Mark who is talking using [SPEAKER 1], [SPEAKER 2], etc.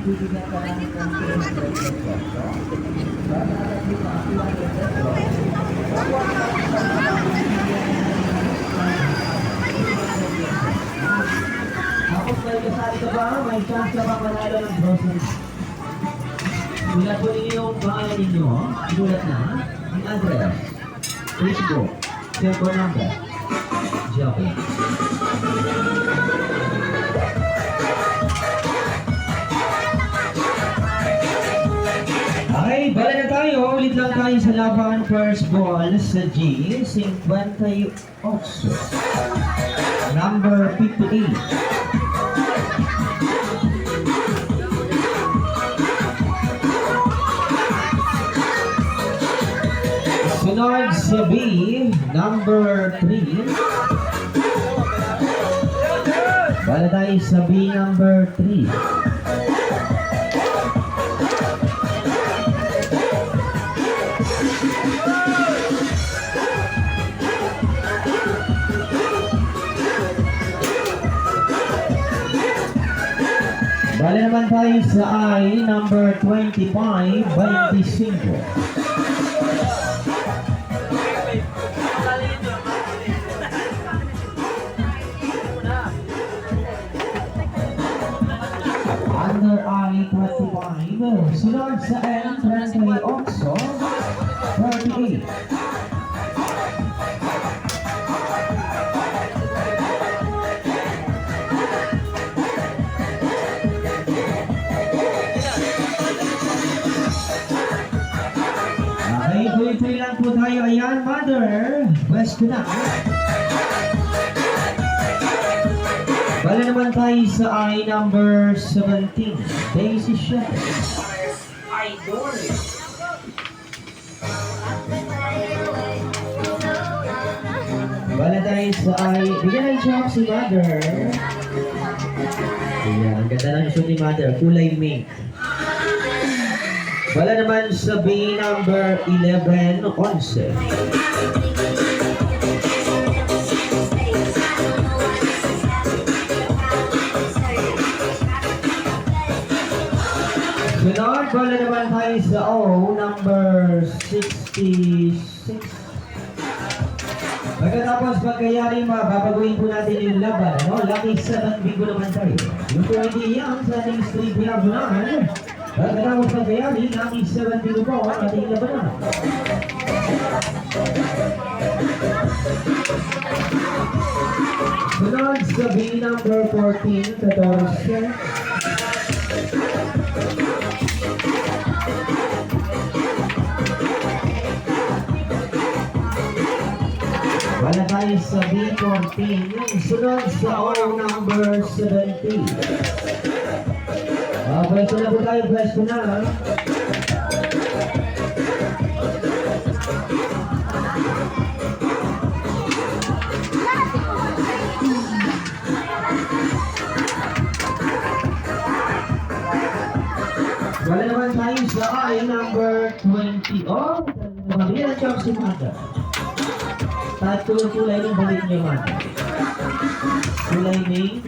[SPEAKER 1] bibigyan ka namin ng 200 pesos. Basta kasi pa 200 pesos. Tapos may kasali ka ba? May chance ka ba manalo ng groceries? Sulat po ninyo yung pangalan ninyo. Sulat na. Ang address. Facebook. Cellphone number. Joke. Okay, bala na tayo. Ulit lang tayo sa laban. First ball sa G. 58. Number 58. Sunod sa B, number 3. Bala tayo sa B, number 3. Bala naman tayo sa I, number 25, 25. Under I-25, sunod sa N-38, 38. Okay, tuloy-tuloy lang po tayo. Ayan, mother. West ko na. Bala naman tayo sa I, number 17. Daisy Shepherd. Idol. Bala tayo sa I. Bigyan ng chance si mother. Ayan, ang ganda ng shoot ni mother. Kulay mink. Bala naman sa B, number 11, 11. Sunod, bala naman tayo sa O, number 66. Pagkatapos pagkayari, babaguhin po natin yung laban. No? Lucky 7 bingo naman tayo. Yung 20 yan sa ating street binabunan. Pagkatapos pagkayari, lucky 7 bingo po ang ating labanan. Sunod sa B, number 14, 14. Wala tayo sa B14, sunod sa O, number 17. Pwesto na po tayo, pwesto na. Wala naman tayo sa I, number 20. Oh, mabigyan ang chance si Mata. Tattoo kulay ng balik niyo, man. Kulay ng